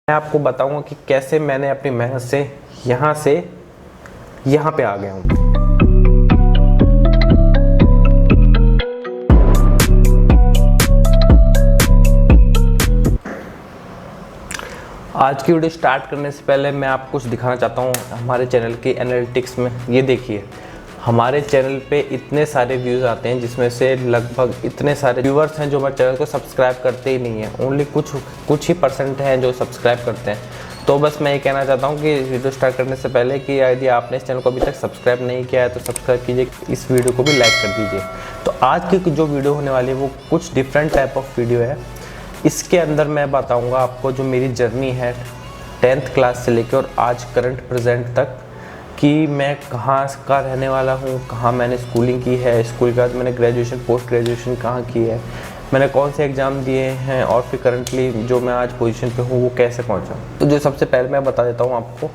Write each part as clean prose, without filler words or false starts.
मैं आपको बताऊंगा कि कैसे मैंने अपनी मेहनत से यहाँ पे आ गया हूँ। आज की वीडियो स्टार्ट करने से पहले मैं आपको कुछ दिखाना चाहता हूँ हमारे चैनल के एनालिटिक्स में। ये देखिए, हमारे चैनल पे इतने सारे व्यूज़ आते हैं जिसमें से लगभग इतने सारे व्यूअर्स हैं जो हमारे चैनल को सब्सक्राइब करते ही नहीं हैं। ओनली कुछ ही परसेंट हैं जो सब्सक्राइब करते हैं। तो बस मैं ये कहना चाहता हूँ कि वीडियो स्टार्ट करने से पहले कि यदि आपने इस चैनल को अभी तक सब्सक्राइब नहीं किया है तो सब्सक्राइब कीजिए, इस वीडियो को भी लाइक कर दीजिए। तो आज की जो वीडियो होने वाली है वो कुछ डिफरेंट टाइप ऑफ वीडियो है। इसके अंदर मैं बताऊँगा आपको जो मेरी जर्नी है 10th क्लास से लेकर और आज करंट प्रेजेंट तक, कि मैं कहाँ का रहने वाला हूँ, कहाँ मैंने स्कूलिंग की है, स्कूल के बाद मैंने ग्रेजुएशन पोस्ट ग्रेजुएशन कहाँ की है, मैंने कौन से एग्ज़ाम दिए हैं और फिर करंटली जो मैं आज पोजीशन पे हूँ वो कैसे पहुँचा। तो जो सबसे पहले मैं बता देता हूँ आपको,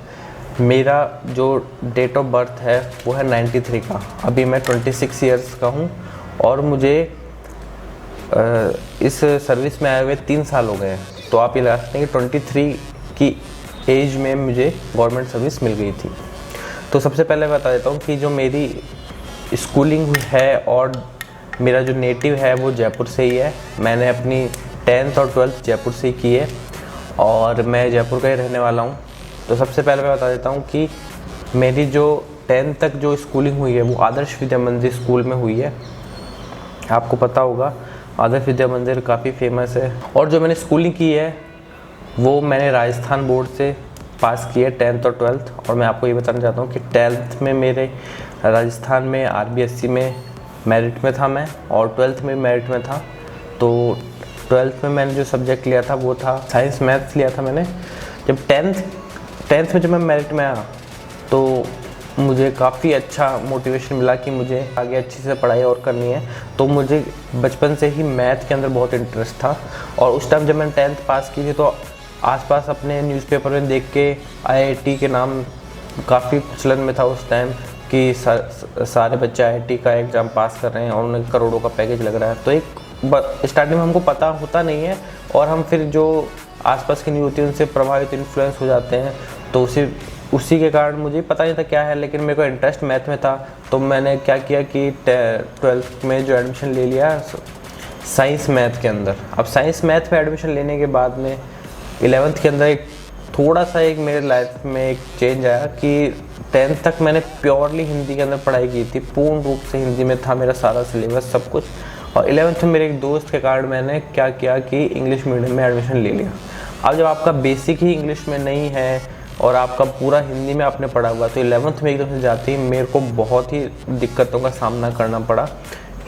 मेरा जो डेट ऑफ बर्थ है वो है 93 का। अभी मैं 26 ईयर्स का हूँ और मुझे इस सर्विस में आए हुए 3 साल हो गए हैं। तो आप ये लगा सकते हैं कि 23 की एज में मुझे गवर्नमेंट सर्विस मिल गई थी। तो सबसे पहले बता देता हूँ कि जो मेरी स्कूलिंग है और मेरा जो नेटिव है वो जयपुर से ही है। मैंने अपनी 10th और 12th जयपुर से ही की है और मैं जयपुर का ही रहने वाला हूँ। तो सबसे पहले मैं बता देता हूँ कि मेरी जो 10th तक जो स्कूलिंग हुई है वो आदर्श विद्या मंदिर स्कूल में हुई है। आपको पता होगा आदर्श विद्या मंदिर काफ़ी फेमस है। और जो मैंने स्कूलिंग की है वो मैंने राजस्थान बोर्ड से पास किए 10th और 12th। और मैं आपको ये बताना चाहता हूँ कि 10th में मेरे राजस्थान में RBSC में मेरिट में था मैं, और 12th में मेरिट में था। तो 12th में मैंने जो सब्जेक्ट लिया था वो था साइंस मैथ्स लिया था मैंने। जब 10th में जब मैं मेरिट में आया तो मुझे काफ़ी अच्छा मोटिवेशन मिला कि मुझे आगे अच्छी से पढ़ाई और करनी है। तो मुझे बचपन से ही मैथ के अंदर बहुत इंटरेस्ट था। और उस टाइम जब मैंने 10th पास की थी तो आसपास अपने न्यूज़पेपर में देख के IIT के नाम काफ़ी प्रचलन में था उस टाइम कि सारे बच्चे IIT का एग्ज़ाम पास कर रहे हैं और उन्हें करोड़ों का पैकेज लग रहा है। तो एक स्टार्टिंग में हमको पता होता नहीं है और हम फिर जो आसपास की न्यूज़ होती है उनसे प्रभावित इन्फ्लुएंस हो जाते हैं। तो उसी के कारण मुझे पता नहीं था क्या है, लेकिन मेरे को इंटरेस्ट मैथ में था। तो मैंने क्या किया कि 12th में जो एडमिशन ले लिया साइंस मैथ के अंदर। अब साइंस मैथ में एडमिशन लेने के बाद में 11th के अंदर एक थोड़ा सा मेरे लाइफ में एक चेंज आया कि 10th तक मैंने प्योरली हिंदी के अंदर पढ़ाई की थी, पूर्ण रूप से हिंदी में था मेरा सारा सिलेबस सब कुछ। और 11th में मेरे एक दोस्त के कारण मैंने क्या किया कि इंग्लिश मीडियम में एडमिशन ले लिया। अब जब आपका बेसिक ही इंग्लिश में नहीं है और आपका पूरा हिंदी में आपने पढ़ा हुआ, तो 11th में एकदम से जाते ही मेरे को बहुत ही दिक्कतों का सामना करना पड़ा,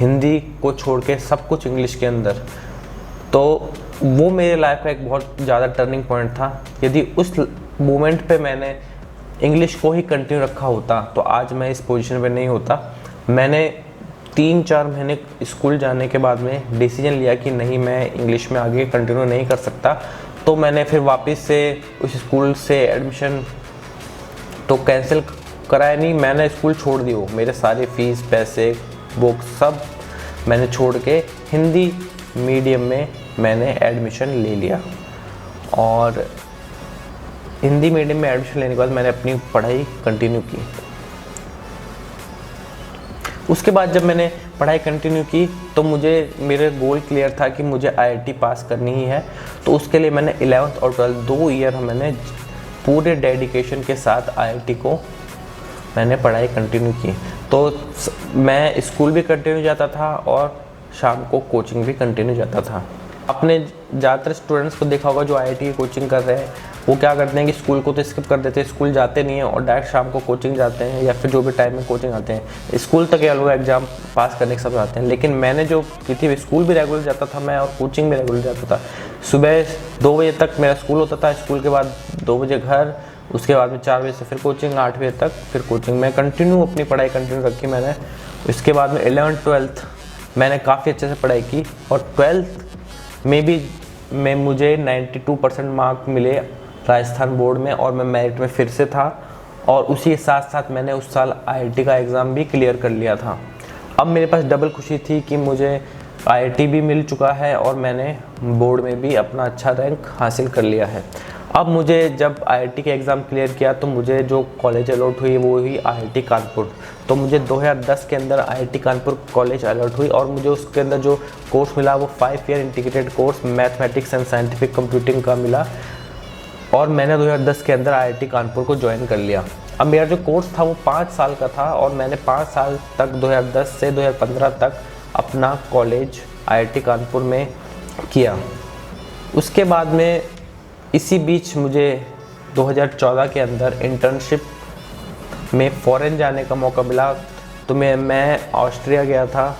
हिंदी को छोड़ के सब कुछ इंग्लिश के अंदर। तो वो मेरे लाइफ का एक बहुत ज़्यादा टर्निंग पॉइंट था। यदि उस मोमेंट पे मैंने इंग्लिश को ही कंटिन्यू रखा होता तो आज मैं इस पोजीशन पे नहीं होता। मैंने 3-4 महीने स्कूल जाने के बाद में डिसीजन लिया कि नहीं, मैं इंग्लिश में आगे कंटिन्यू नहीं कर सकता। तो मैंने फिर वापस से उस स्कूल से एडमिशन तो कैंसिल कराया नहीं, मैंने स्कूल छोड़ दी। वो मेरे सारे फीस पैसे बुक सब मैंने छोड़ के हिंदी मीडियम में मैंने एडमिशन ले लिया। और हिंदी मीडियम में एडमिशन लेने के बाद मैंने अपनी पढ़ाई कंटिन्यू की। उसके बाद जब मैंने पढ़ाई कंटिन्यू की तो मुझे मेरे गोल क्लियर था कि मुझे IIT पास करनी ही है। तो उसके लिए मैंने 11th और 12th 2 ईयर मैंने पूरे डेडिकेशन के साथ IIT को मैंने पढ़ाई कंटिन्यू की। तो मैं स्कूल भी कंटिन्यू जाता था और शाम को कोचिंग भी कंटिन्यू जाता था। आपने ज़्यादातर स्टूडेंट्स को देखा होगा जो IIT की कोचिंग कर रहे हैं, वो क्या करते हैं कि स्कूल को तो स्किप कर देते हैं, स्कूल जाते नहीं हैं और डायरेक्ट शाम को कोचिंग जाते हैं या फिर जो भी टाइम में कोचिंग आते हैं। स्कूल तक या लोग एग्ज़ाम पास करने के सब आते हैं, लेकिन मैंने जो की थी स्कूल भी रेगुलर जाता था मैं और कोचिंग भी रेगुलर जाता था। सुबह 2 बजे तक मेरा स्कूल होता था, स्कूल के बाद 2 बजे घर, उसके बाद में 4 बजे से फिर कोचिंग, 8 बजे तक फिर कोचिंग। मैं कंटिन्यू अपनी पढ़ाई कंटिन्यू रखी मैंने। इसके बाद में 11th 12th मैंने काफ़ी अच्छे से पढ़ाई की और 12th में भी मुझे 92% मार्क मिले राजस्थान बोर्ड में और मैं मेरिट में फिर से था। और उसी के साथ साथ मैंने उस साल IIT का एग्ज़ाम भी क्लियर कर लिया था। अब मेरे पास डबल खुशी थी कि मुझे IIT भी मिल चुका है और मैंने बोर्ड में भी अपना अच्छा रैंक हासिल कर लिया है। अब मुझे जब आईआईटी के एग्ज़ाम क्लियर किया तो मुझे जो कॉलेज अलॉट हुई वो हुई आईआईटी कानपुर। तो मुझे 2010 के अंदर आईआईटी कानपुर कॉलेज अलॉट हुई और मुझे उसके अंदर जो कोर्स मिला वो 5 year integrated course mathematics and scientific computing का मिला और मैंने 2010 के अंदर आईआईटी कानपुर को ज्वाइन कर लिया। अब मेरा जो कोर्स था वो 5 साल का था और मैंने 5 साल तक 2010 से 2015 तक अपना कॉलेज आईआईटी कानपुर में किया। उसके बाद में इसी बीच मुझे 2014 के अंदर इंटर्नशिप में फ़ॉरेन जाने का मौका मिला। तो मैं ऑस्ट्रिया गया था।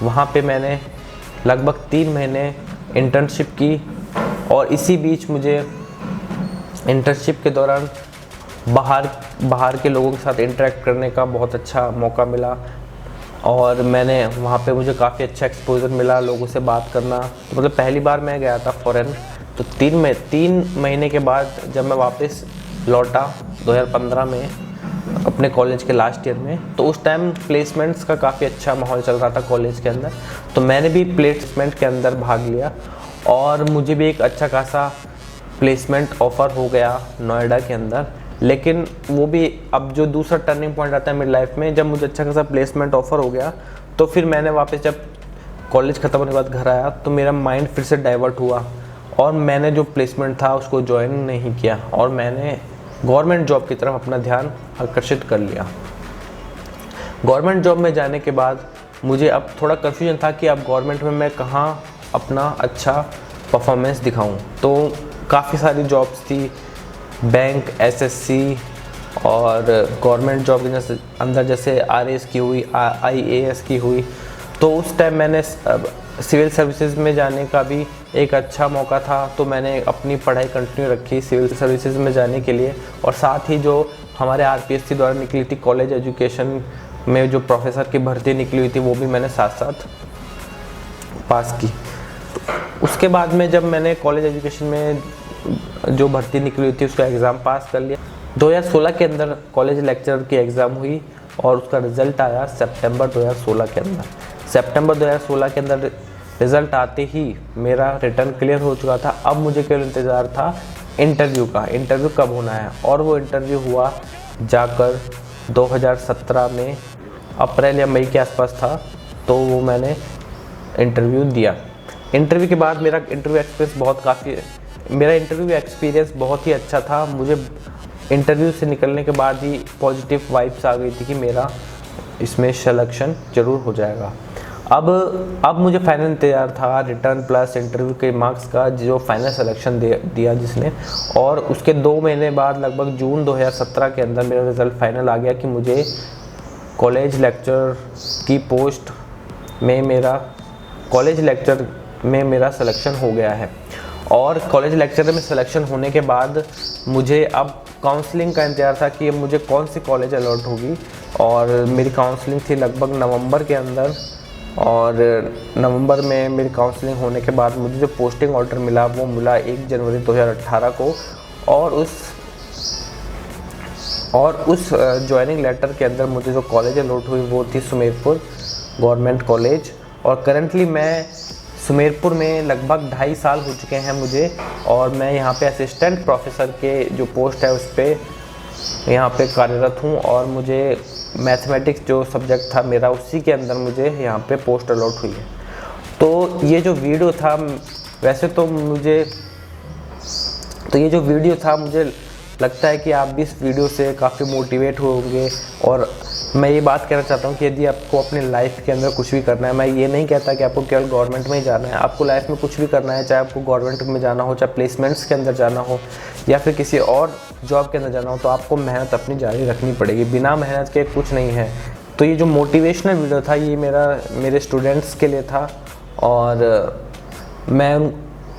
वहाँ पे मैंने लगभग 3 महीने इंटर्नशिप की और इसी बीच मुझे इंटर्नशिप के दौरान बाहर के लोगों के साथ इंटरेक्ट करने का बहुत अच्छा मौका मिला और मैंने वहाँ पे मुझे काफ़ी अच्छा एक्सपोजर मिला, लोगों से बात करना। तो मतलब पहली बार मैं गया था फ़ॉरेन। तो 3 महीने के बाद जब मैं वापस लौटा 2015 में अपने कॉलेज के लास्ट ईयर में, तो उस टाइम प्लेसमेंट्स का काफ़ी अच्छा माहौल चल रहा था कॉलेज के अंदर। तो मैंने भी प्लेसमेंट के अंदर भाग लिया और मुझे भी एक अच्छा खासा प्लेसमेंट ऑफ़र हो गया नोएडा के अंदर। लेकिन वो भी अब जो दूसरा टर्निंग पॉइंट आता है मेरी लाइफ में, जब मुझे अच्छा खासा प्लेसमेंट ऑफ़र हो गया तो फिर मैंने वापस जब कॉलेज ख़त्म होने के बाद घर आया तो मेरा माइंड फिर से डाइवर्ट हुआ और मैंने जो प्लेसमेंट था उसको ज्वाइन नहीं किया और मैंने गवर्नमेंट जॉब की तरफ अपना ध्यान आकर्षित कर लिया। गवर्नमेंट जॉब में जाने के बाद मुझे अब थोड़ा कन्फ्यूजन था कि अब गवर्नमेंट में मैं कहाँ अपना अच्छा परफॉर्मेंस दिखाऊं। तो काफ़ी सारी जॉब्स थी, बैंक, एसएससी और गवर्नमेंट जॉब के अंदर जैसे आरएएस की हुई, आईएएस की हुई। तो उस टाइम मैंने सिविल सर्विसेज में जाने का भी एक अच्छा मौका था, तो मैंने अपनी पढ़ाई कंटिन्यू रखी सिविल सर्विसेज में जाने के लिए। और साथ ही जो हमारे आरपीएससी द्वारा निकली थी कॉलेज एजुकेशन में जो प्रोफेसर की भर्ती निकली हुई थी वो भी मैंने साथ साथ पास की। उसके बाद में जब मैंने कॉलेज एजुकेशन में जो भर्ती निकली हुई थी उसका एग्ज़ाम पास कर लिया। 2016 के अंदर कॉलेज लेक्चरर की एग्ज़ाम हुई और उसका रिज़ल्ट आया सितंबर 2016 के अंदर। सितंबर 2016 के अंदर रिज़ल्ट आते ही मेरा रिटर्न क्लियर हो चुका था। अब मुझे केवल इंतज़ार था इंटरव्यू का, इंटरव्यू कब होना है। और वो इंटरव्यू हुआ जाकर 2017 में अप्रैल या मई के आसपास था। तो वो मैंने इंटरव्यू दिया। इंटरव्यू के बाद मेरा इंटरव्यू एक्सपीरियंस बहुत ही अच्छा था। मुझे इंटरव्यू से निकलने के बाद ही पॉजिटिव वाइब्स आ गई थी कि मेरा इसमें सिलेक्शन ज़रूर हो जाएगा। अब मुझे फाइनल इंतजार था रिटर्न प्लस इंटरव्यू के मार्क्स का, जो फाइनल सिलेक्शन दिया जिसने। और उसके 2 महीने बाद लगभग जून 2017 के अंदर मेरा रिज़ल्ट फाइनल आ गया कि मुझे कॉलेज लेक्चर की पोस्ट में मेरा सिलेक्शन हो गया है। और कॉलेज लेक्चरर में सिलेक्शन होने के बाद मुझे अब काउंसलिंग का इंतजार था कि मुझे कौन सी कॉलेज अलॉट होगी। और मेरी काउंसलिंग थी लगभग नवंबर के अंदर और नवंबर में मेरी काउंसलिंग होने के बाद मुझे जो पोस्टिंग ऑर्डर मिला वो मिला 1 जनवरी 2018 को। और उस ज्वाइनिंग लेटर के अंदर मुझे जो कॉलेज अलॉट हुई वो थी सुमेरपुर गवर्नमेंट कॉलेज। और करंटली मैं सुमेरपुर में लगभग 2.5 साल हो चुके हैं मुझे, और मैं यहाँ पे असिस्टेंट प्रोफेसर के जो पोस्ट है उस पर यहाँ पे कार्यरत हूँ। और मुझे मैथमेटिक्स जो सब्जेक्ट था मेरा उसी के अंदर मुझे यहाँ पे पोस्ट अलॉट हुई है। तो ये जो वीडियो था मुझे लगता है कि आप भी इस वीडियो से काफ़ी मोटिवेट होंगे। और मैं ये बात कहना चाहता हूँ कि यदि आपको अपनी लाइफ के अंदर कुछ भी करना है, मैं ये नहीं कहता कि आपको केवल गवर्नमेंट में ही जाना है। आपको लाइफ में कुछ भी करना है, चाहे आपको गवर्नमेंट में जाना हो, चाहे प्लेसमेंट्स के अंदर जाना हो या फिर किसी और जॉब के अंदर जाना हो, तो आपको मेहनत अपनी जारी रखनी पड़ेगी। बिना मेहनत के कुछ नहीं है। तो ये जो मोटिवेशनल वीडियो था ये मेरे स्टूडेंट्स के लिए था। और मैं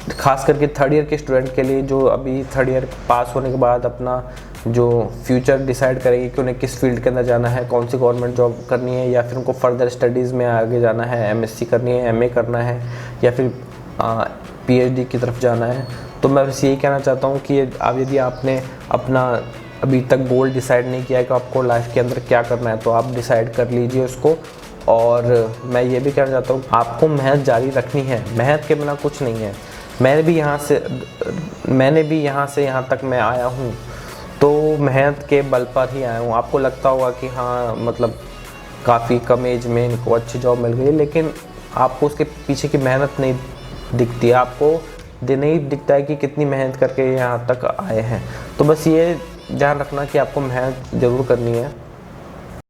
खास करके 3rd ईयर के स्टूडेंट के लिए जो अभी 3rd ईयर पास होने के बाद अपना जो फ्यूचर डिसाइड करेंगे कि उन्हें किस फील्ड के अंदर जाना है, कौन सी गवर्नमेंट जॉब करनी है या फिर उनको फर्दर स्टडीज़ में आगे जाना है, एमएससी करनी है, एमए करना है या फिर पीएचडी की तरफ जाना है। तो मैं बस यही कहना चाहता हूँ कि यदि आपने अपना अभी तक गोल डिसाइड नहीं किया है कि आपको लाइफ के अंदर क्या करना है, तो आप डिसाइड कर लीजिए उसको। और मैं ये भी कहना चाहता हूँ आपको मेहनत जारी रखनी है, मेहनत के बिना कुछ नहीं है। मैंने भी यहाँ से यहाँ तक मैं आया हूँ तो मेहनत के बल पर ही आया हूँ। आपको लगता होगा कि हाँ मतलब काफ़ी कम एज में इनको अच्छी जॉब मिल गई, लेकिन आपको उसके पीछे की मेहनत नहीं दिखती, आपको नहीं दिखता है कि कितनी मेहनत करके यहाँ तक आए हैं। तो बस ये ध्यान रखना कि आपको मेहनत ज़रूर करनी है।